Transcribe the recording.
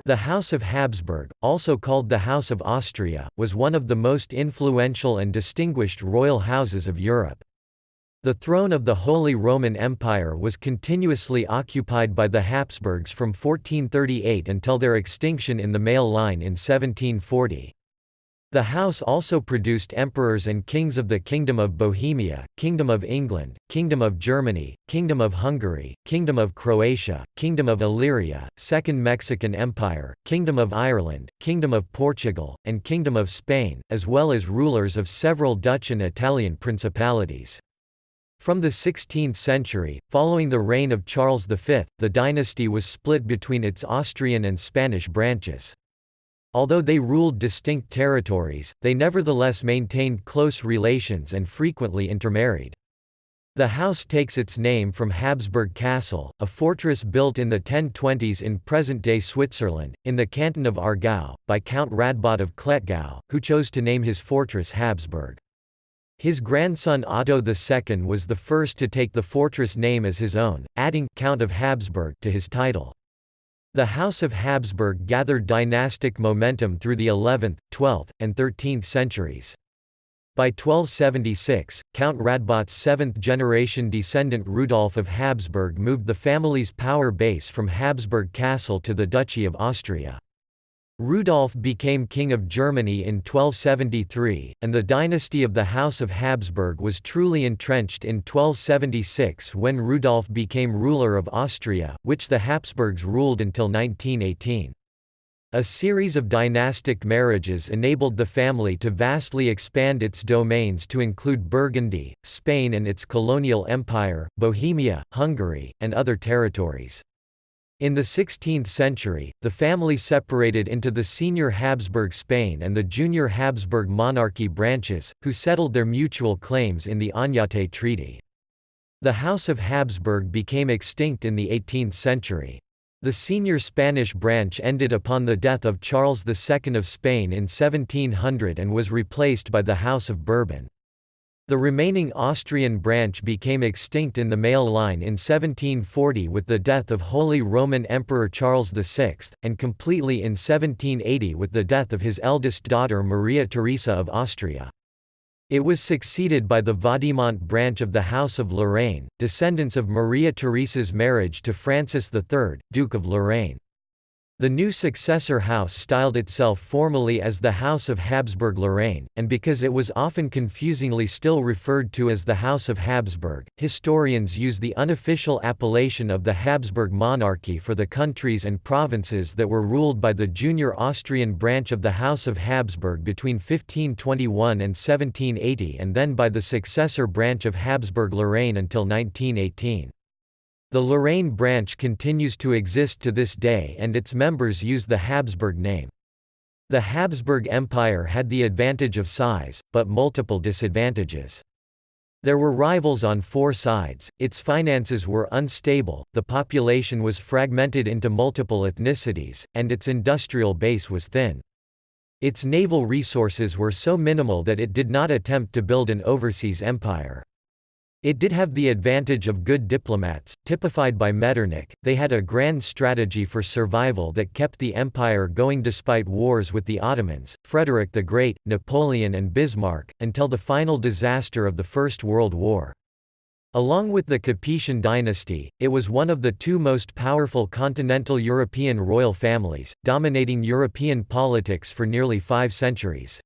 The House of Habsburg, also called the House of Austria, was one of the most influential and distinguished royal houses of Europe. The throne of the Holy Roman Empire was continuously occupied by the Habsburgs from 1438 until their extinction in the male line in 1740. The house also produced emperors and kings of the Kingdom of Bohemia, Kingdom of England, Kingdom of Germany, Kingdom of Hungary, Kingdom of Croatia, Kingdom of Illyria, Second Mexican Empire, Kingdom of Ireland, Kingdom of Portugal, and Kingdom of Spain, as well as rulers of several Dutch and Italian principalities. From the 16th century, following the reign of Charles V, the dynasty was split between its Austrian and Spanish branches. Although they ruled distinct territories, they nevertheless maintained close relations and frequently intermarried. The house takes its name from Habsburg Castle, a fortress built in the 1020s in present-day Switzerland, in the canton of Aargau, by Count Radbot of Klettgau, who chose to name his fortress Habsburg. His grandson Otto II was the first to take the fortress name as his own, adding Count of Habsburg to his title. The House of Habsburg gathered dynastic momentum through the 11th, 12th, and 13th centuries. By 1276, Count Radbot's seventh-generation descendant Rudolph of Habsburg moved the family's power base from Habsburg Castle to the Duchy of Austria. Rudolph became King of Germany in 1273, and the dynasty of the House of Habsburg was truly entrenched in 1276 when Rudolph became ruler of Austria, which the Habsburgs ruled until 1918. A series of dynastic marriages enabled the family to vastly expand its domains to include Burgundy, Spain and its colonial empire, Bohemia, Hungary, and other territories. In the 16th century, the family separated into the senior Habsburg Spain and the junior Habsburg Monarchy branches, who settled their mutual claims in the Oñate Treaty. The House of Habsburg became extinct in the 18th century. The senior Spanish branch ended upon the death of Charles II of Spain in 1700 and was replaced by the House of Bourbon. The remaining Austrian branch became extinct in the male line in 1740 with the death of Holy Roman Emperor Charles VI, and completely in 1780 with the death of his eldest daughter Maria Theresa of Austria. It was succeeded by the Vaudemont branch of the House of Lorraine, descendants of Maria Theresa's marriage to Francis III, Duke of Lorraine. The new successor house styled itself formally as the House of Habsburg-Lorraine, and because it was often confusingly still referred to as the House of Habsburg, historians use the unofficial appellation of the Habsburg Monarchy for the countries and provinces that were ruled by the junior Austrian branch of the House of Habsburg between 1521 and 1780 and then by the successor branch of Habsburg-Lorraine until 1918. The Lorraine branch continues to exist to this day and its members use the Habsburg name. The Habsburg Empire had the advantage of size, but multiple disadvantages. There were rivals on four sides, its finances were unstable, the population was fragmented into multiple ethnicities, and its industrial base was thin. Its naval resources were so minimal that it did not attempt to build an overseas empire. It did have the advantage of good diplomats, typified by Metternich. They had a grand strategy for survival that kept the empire going despite wars with the Ottomans, Frederick the Great, Napoleon and Bismarck, until the final disaster of the First World War. Along with the Capetian dynasty, it was one of the two most powerful continental European royal families, dominating European politics for nearly 5 centuries.